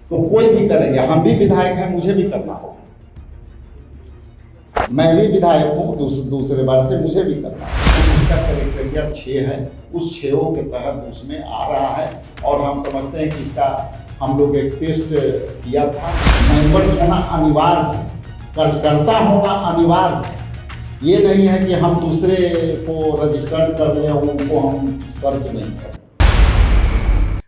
तो कोई भी करेंगे, हम भी विधायक हैं, मुझे भी करना होगा। मैं भी विधायक हूँ दूसरे बार से, मुझे भी करना है। उसका क्राइटेरिया 6 है, उस 6 के तहत उसमें आ रहा है और हम समझते हैं कि इसका हम लोग एक टेस्ट किया था। मेंबर होना अनिवार्य है, कार्यकर्ता होना अनिवार्य है। ये नहीं है कि हम दूसरे को रजिस्टर्ड कर लें, उनको हम सर्च नहीं करें।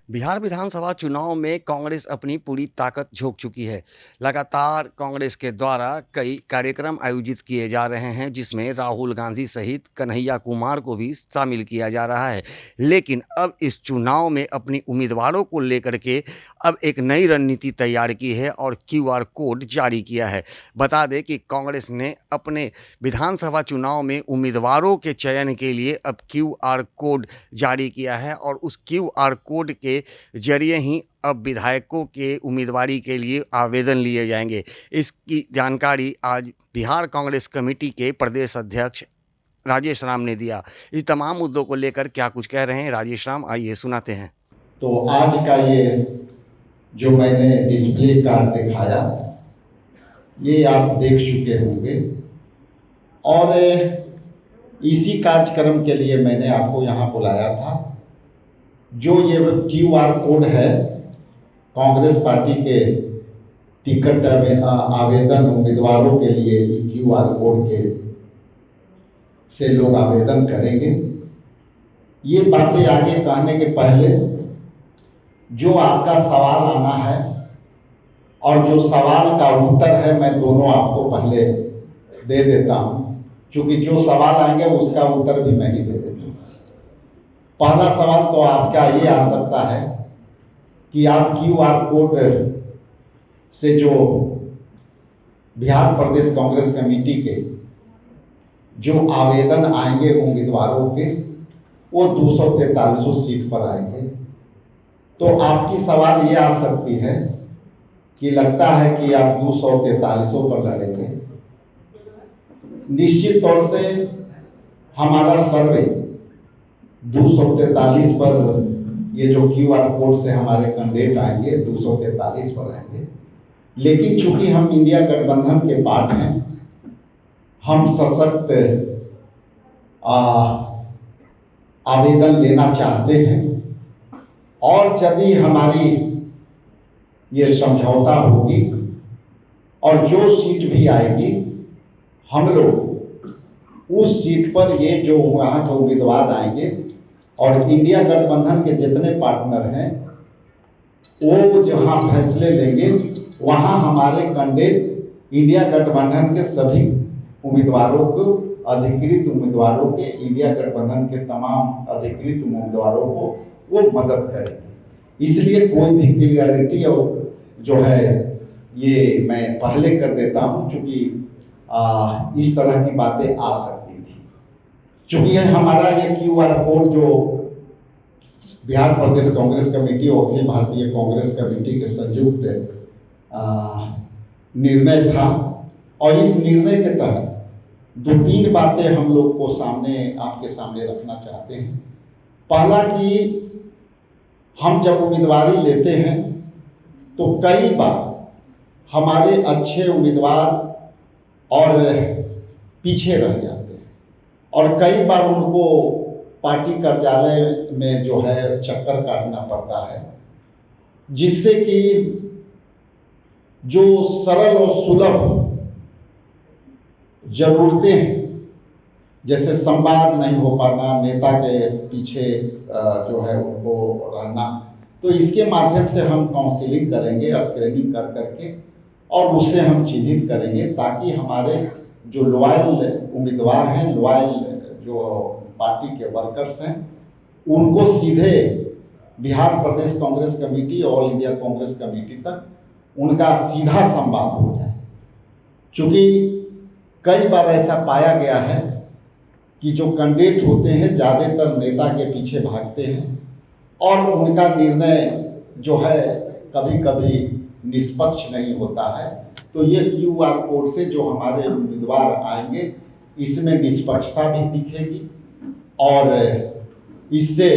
बिहार विधानसभा चुनाव में कांग्रेस अपनी पूरी ताकत झोंक चुकी है। लगातार कांग्रेस के द्वारा कई कार्यक्रम आयोजित किए जा रहे हैं, जिसमें राहुल गांधी सहित कन्हैया कुमार को भी शामिल किया जा रहा है। लेकिन अब इस चुनाव में अपनी उम्मीदवारों को लेकर के अब एक नई रणनीति तैयार की है और QR कोड जारी किया है। बता दें कि कांग्रेस ने अपने विधानसभा चुनाव में उम्मीदवारों के चयन के लिए अब QR कोड जारी किया है और उस QR कोड के जरिए ही अब विधायकों के उम्मीदवारी के लिए आवेदन लिए जाएंगे। इसकी जानकारी आज बिहार कांग्रेस कमेटी के प्रदेश अध्यक्ष राजेश राम ने दिया। इस तमाम मुद्दों को लेकर क्या कुछ कह रहे हैं राजेश राम, आइए सुनाते हैं। तो आज का ये जो मैंने डिस्प्ले कार्ड दिखाया, ये आप देख चुके होंगे और इसी कार्यक्रम के लिए मैंने आपको यहाँ बुलाया था। जो ये QR कोड है, कांग्रेस पार्टी के टिकट आवेदन उम्मीदवारों के लिए QR कोड के से लोग आवेदन करेंगे। ये बातें आगे कहने के पहले जो आपका सवाल आना है और जो सवाल का उत्तर है, मैं दोनों आपको पहले दे देता हूँ, क्योंकि जो सवाल आएंगे उसका उत्तर भी मैं ही दे देता हूँ। पहला सवाल तो आपका ये आ सकता है कि आप QR कोड से जो बिहार प्रदेश कांग्रेस कमेटी के जो आवेदन आएंगे उम्मीदवारों के, वो 243 सीट पर आएंगे। तो आपकी सवाल ये आ सकती है कि लगता है कि आप 243 पर लड़ेंगे। निश्चित तौर से हमारा सर्वे 243 पर, ये जो QR कोड से हमारे कैंडिडेट आएंगे 243 पर आएंगे। लेकिन चूंकि हम इंडिया गठबंधन के पार्ट हैं, हम सशक्त आवेदन लेना चाहते हैं और यदि हमारी ये समझौता होगी और जो सीट भी आएगी, हम लोग उस सीट पर ये जो वहाँ के उम्मीदवार आएंगे और इंडिया गठबंधन के जितने पार्टनर हैं, वो जहाँ फैसले लेंगे वहाँ हमारे कैंडिडेट इंडिया गठबंधन के सभी उम्मीदवारों को, अधिकृत उम्मीदवारों के, इंडिया गठबंधन के तमाम अधिकृत उम्मीदवारों को वो मदद करेंगे। इसलिए कोई भी क्लियरिटी और जो है ये मैं पहले कर देता हूँ, क्योंकि इस तरह की बातें आ सकती थी। चूँकि हमारा ये QR कोड जो बिहार प्रदेश कांग्रेस कमेटी और अखिल भारतीय कांग्रेस कमेटी के संयुक्त निर्णय था और इस निर्णय के तहत 2-3 बातें हम लोग को आपके सामने रखना चाहते हैं। पहला कि हम जब उम्मीदवारी लेते हैं तो कई बार हमारे अच्छे उम्मीदवार और पीछे रह जाते हैं और कई बार उनको पार्टी कार्यालय में जो है चक्कर काटना पड़ता है, जिससे कि जो सरल और सुलभ जरूरतें हैं, जैसे संवाद नहीं हो पाना, नेता के पीछे जो है उनको रहना, तो इसके माध्यम से हम काउंसलिंग करेंगे, स्क्रीनिंग कर करके, और उससे हम चिन्हित करेंगे ताकि हमारे जो लॉयल उम्मीदवार हैं, लॉयल जो पार्टी के वर्कर्स हैं, उनको सीधे बिहार प्रदेश कांग्रेस कमेटी और ऑल इंडिया कांग्रेस कमेटी तक उनका सीधा संवाद हो जाए। चूँकि कई बार ऐसा पाया गया है कि जो कैंडिडेट होते हैं ज़्यादातर नेता के पीछे भागते हैं और उनका निर्णय जो है कभी कभी निष्पक्ष नहीं होता है। तो ये QR कोड से जो हमारे उम्मीदवार आएंगे, इसमें निष्पक्षता भी दिखेगी और इससे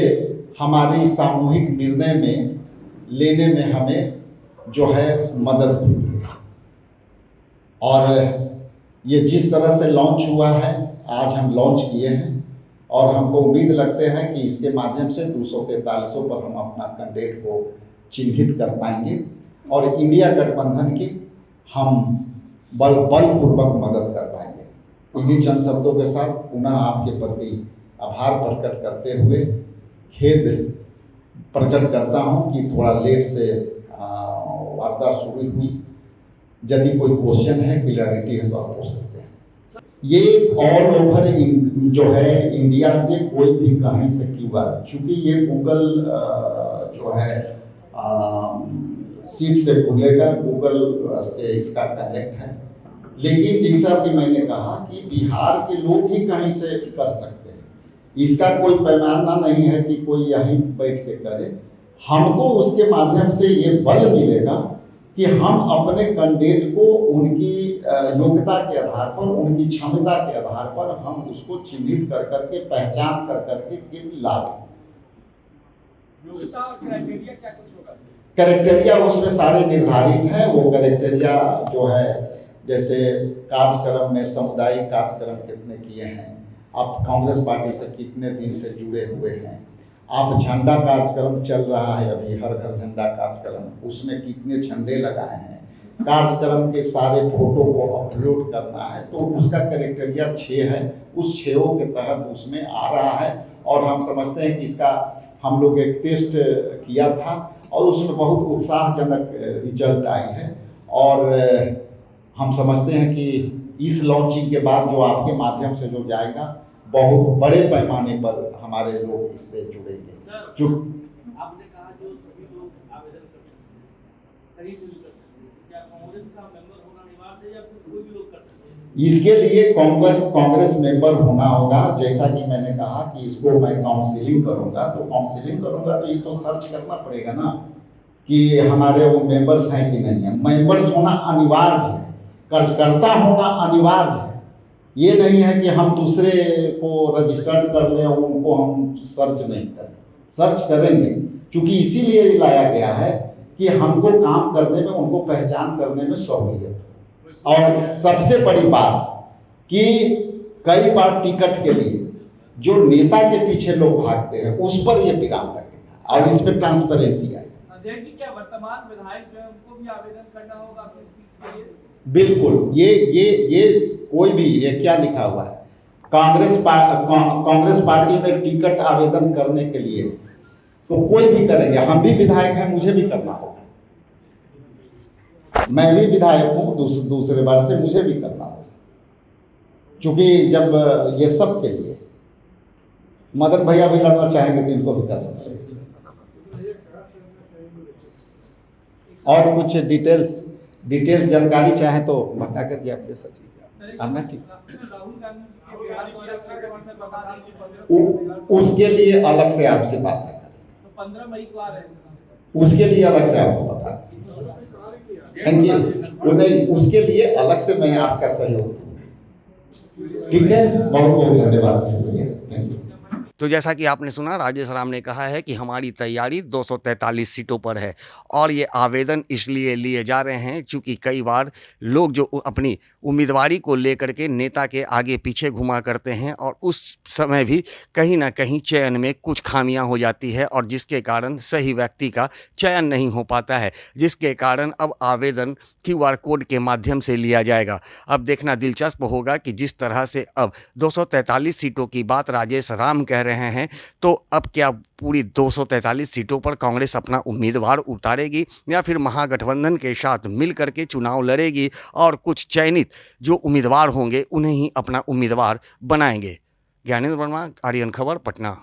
हमारी सामूहिक निर्णय में लेने में हमें जो है मदद भी मिले। और ये जिस तरह से लॉन्च हुआ है, आज हम लॉन्च किए हैं और हमको उम्मीद लगते हैं कि इसके माध्यम से 243 पर हम अपना कैंडिडेट को चिन्हित कर पाएंगे और इंडिया गठबंधन की हम बलपूर्वक मदद कर पाएंगे। इन्हीं चंद शब्दों के साथ पुनः आपके प्रति आभार प्रकट करते हुए खेद प्रकट करता हूं कि थोड़ा लेट से वार्ता शुरू हुई। यदि कोई क्वेश्चन है, क्लियरिटी है तो आप पूछ सकते हैं। ये ऑल ओवर जो है इंडिया से कोई भी कहीं से क्यूआर, चूँकि ये गूगल जो है सीट से खुलेगा, गूगल से इसका कनेक्ट है। लेकिन जैसा कि मैंने कहा कि बिहार के लोग ही कहीं से कर सकते हैं, इसका कोई पैमाना नहीं है कि कोई यहीं बैठ के करे। हमको उसके माध्यम से ये बल मिलेगा कि हम अपने कैंडिडेट को उनकी योग्यता के आधार पर, उनकी क्षमता के आधार पर हम उसको चिन्हित कर करके, पहचान कर करके लाभ। योग्यता और क्राइटेरिया क्या कुछ होगा? क्राइटेरिया उसमें सारे निर्धारित हैं। वो क्राइटेरिया जो है, जैसे कार्यक्रम में सामुदायिक कार्यक्रम कितने किए हैं, आप कांग्रेस पार्टी से कितने दिन से जुड़े हुए हैं, आप झंडा कार्यक्रम चल रहा है अभी, हर घर झंडा कार्यक्रम, उसमें कितने झंडे लगाए हैं, कार्यक्रम के सारे फोटो को अपलोड करना है, तो उसका क्राइटेरिया 6 है। उस 6 के तहत उसमें आ रहा है और हम समझते हैं कि इसका हम लोग एक टेस्ट किया था और उसमें बहुत उत्साहजनक रिजल्ट आई है। और हम समझते हैं कि इस लॉन्चिंग के बाद जो आपके माध्यम से जो जाएगा, बहुत बड़े पैमाने पर हमारे लोग इससे जुड़ेंगे। जो आपने कहा जो सभी लोग आवेदन कर सकते हैं, कहीं से भी कर सकते हैं, क्या कांग्रेस का मेंबर होना अनिवार्य है या फिर कोई भी लोग कर सकते हैं? इसके लिए कांग्रेस मेंबर होना होगा। जैसा कि मैंने कहा कि इसको मैं काउंसिलिंग करूंगा, तो ये तो सर्च करना पड़ेगा ना कि हमारे वो मेंबर्स हैं कि नहीं है। मेंबर्स होना अनिवार्य है, कार्यकर्ता होना अनिवार्य है। ये नहीं है कि हम दूसरे को रजिस्टर्ड कर लें और उनको हम सर्च नहीं करें। सर्च करेंगे, क्योंकि इसीलिए लाया गया है कि हमको काम करने में, उनको पहचान करने में सहूलियत। और सबसे बड़ी बात कि कई बार टिकट के लिए जो नेता के पीछे लोग भागते हैं, उस पर ये विराम लगेगा और इस पर ट्रांसपेरेंसी आएगी। अध्यक्ष जी, क्या वर्तमान विधायक जो है उनको भी आवेदन करना होगा अपनी सीट के लिए? बिल्कुल। ये कोई भी, ये क्या लिखा हुआ है, कांग्रेस पार्टी में टिकट आवेदन करने के लिए तो कोई भी करेंगे। हम भी विधायक हैं, मुझे भी करना होगा। मैं भी विधायक हूँ, दूसरे बार से मुझे भी करना होगा, क्योंकि जब ये सब के लिए मदन भैया भी लड़ना चाहेंगे तो इनको भी करना पड़ेगा। और कुछ डिटेल्स जानकारी चाहे तो बता कर दिया अपने सचिव आना। ठीक, राहुल गांधी के बिहार दौरे से बता देंगे, उसके लिए अलग से आपसे बात करें, तो 15 मई को आ रहे हैं, उसके लिए अलग से आपको बता दें। Thank you. नहीं, उसके लिए अलग से मैं आपका सहयोग, ठीक है। बहुत बहुत धन्यवाद। Thank you. तो जैसा कि आपने सुना, राजेश राम ने कहा है कि हमारी तैयारी 243 सीटों पर है और ये आवेदन इसलिए लिए जा रहे हैं क्योंकि कई बार लोग जो अपनी उम्मीदवारी को लेकर के नेता के आगे पीछे घुमा करते हैं और उस समय भी कहीं ना कहीं चयन में कुछ खामियां हो जाती है और जिसके कारण सही व्यक्ति का चयन नहीं हो पाता है, जिसके कारण अब आवेदन QR कोड के माध्यम से लिया जाएगा। अब देखना दिलचस्प होगा कि जिस तरह से अब 243 सीटों की बात राजेश राम कह रहे हैं, तो अब क्या पूरी 243 सीटों पर कांग्रेस अपना उम्मीदवार उतारेगी या फिर महागठबंधन के साथ मिल करके चुनाव लड़ेगी और कुछ चयनित जो उम्मीदवार होंगे उन्हें ही अपना उम्मीदवार बनाएंगे। ज्ञानेंद्र वर्मा, आर्यन खबर, पटना।